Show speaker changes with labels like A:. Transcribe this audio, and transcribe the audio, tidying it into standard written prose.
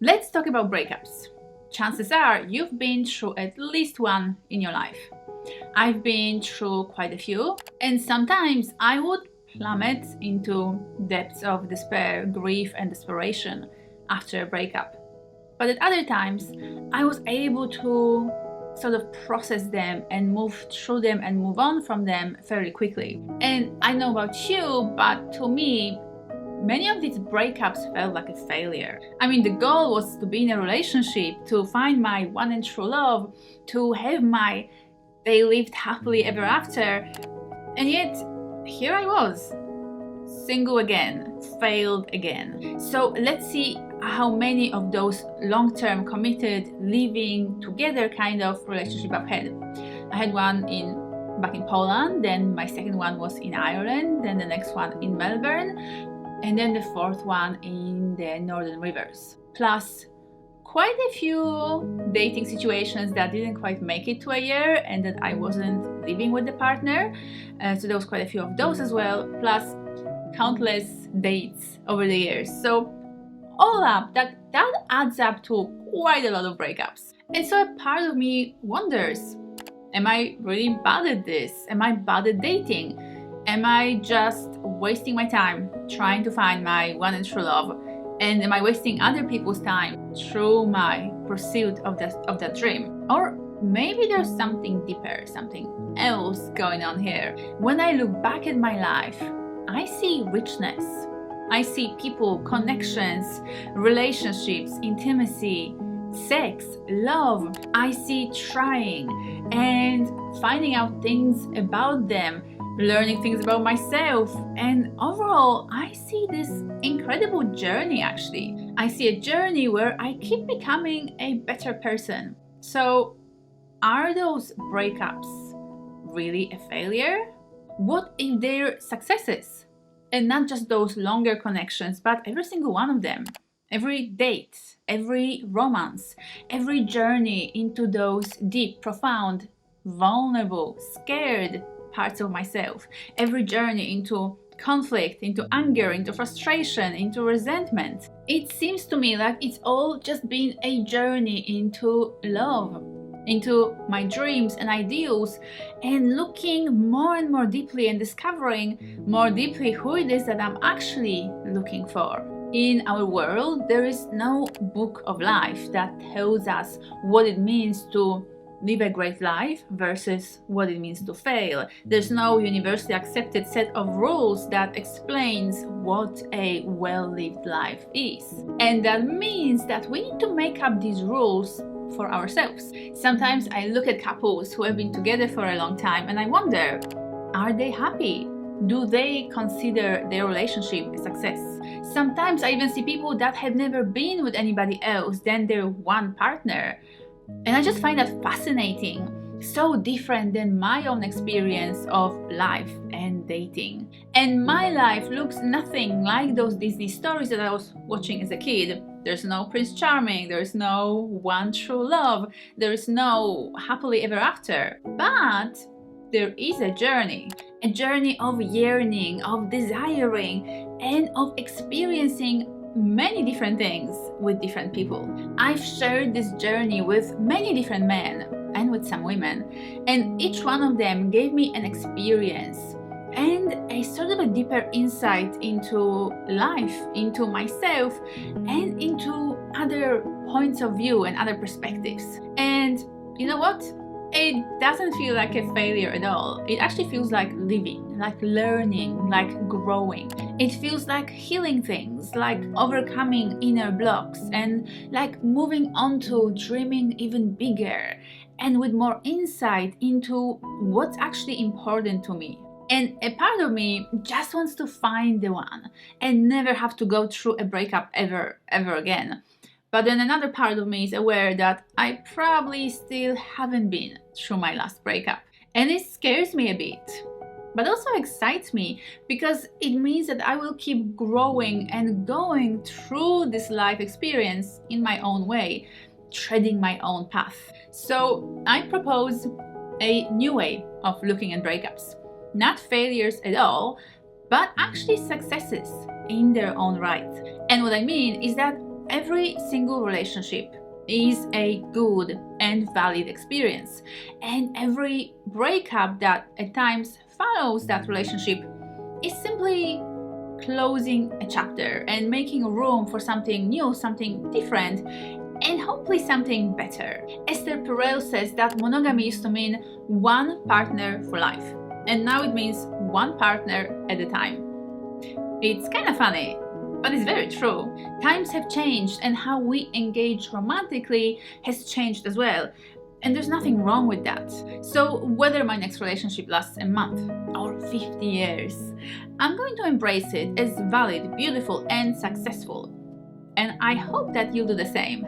A: Let's talk about breakups. Chances are you've been through at least one in your life. I've been through quite a few, and sometimes I would plummet into depths of despair, grief, and desperation after a breakup. But at other times, I was able to sort of process them and move through them and move on from them fairly quickly. And I know about you, but to me, many of these breakups felt like a failure. I mean, the goal was to be in a relationship, to find my one and true love, to have my they lived happily ever after, and yet here I was, single again, failed again. So let's see how many of those long-term committed, living together kind of relationship I've had. I had one back in Poland, then my second one was in Ireland, then the next one in Melbourne, and then the fourth one in the Northern Rivers. Plus quite a few dating situations that didn't quite make it to a year and that I wasn't living with the partner. So there was quite a few of those as well, plus countless dates over the years. So all up, that adds up to quite a lot of breakups. And so a part of me wonders, am I really bad at this? Am I bad at dating? Am I just wasting my time trying to find my one and true love? And am I wasting other people's time through my pursuit of that dream? Or maybe there's something deeper, something else going on here. When I look back at my life, I see richness. I see people, connections, relationships, intimacy, sex, love. I see trying and finding out things about them, learning things about myself, and overall I see this incredible journey. Actually, I see a journey where I keep becoming a better person. So are those breakups really a failure? What if they're successes? And not just those longer connections, but every single one of them, every date, every romance, every journey into those deep, profound, vulnerable, scared parts of myself, every journey into conflict, into anger, into frustration, into resentment. It seems to me like it's all just been a journey into love, into my dreams and ideals, and looking more and more deeply and discovering more deeply who it is that I'm actually looking for. In our world, there is no book of life that tells us what it means to live a great life versus what it means to fail. There's no universally accepted set of rules that explains what a well-lived life is. And that means that we need to make up these rules for ourselves. Sometimes I look at couples who have been together for a long time and I wonder, are they happy? Do they consider their relationship a success? Sometimes I even see people that have never been with anybody else than their one partner. And I just find that fascinating, so different than my own experience of life and dating. And my life looks nothing like those Disney stories that I was watching as a kid. There's no Prince Charming, there's no one true love, there is no happily ever after. But there is a journey of yearning, of desiring, and of experiencing many different things with different people. I've shared this journey with many different men and with some women, and each one of them gave me an experience and a sort of a deeper insight into life, into myself, and into other points of view and other perspectives. And you know what? It doesn't feel like a failure at all. It actually feels like living, like learning, like growing. It feels like healing things, like overcoming inner blocks, and like moving on to dreaming even bigger and with more insight into what's actually important to me. And a part of me just wants to find the one and never have to go through a breakup ever again. But then another part of me is aware that I probably still haven't been through my last breakup. And it scares me a bit, but also excites me because it means that I will keep growing and going through this life experience in my own way, treading my own path. So I propose a new way of looking at breakups. Not failures at all, but actually successes in their own right. And what I mean is that Every single relationship is a good and valid experience, and every breakup that at times follows that relationship is simply closing a chapter and making room for something new, something different, and hopefully something better. Esther Perel says that monogamy used to mean one partner for life, and now it means one partner at a time. It's kind of funny, but it's very true. Times have changed, and how we engage romantically has changed as well. And there's nothing wrong with that. So whether my next relationship lasts a month or 50 years, I'm going to embrace it as valid, beautiful, and successful. And I hope that you'll do the same.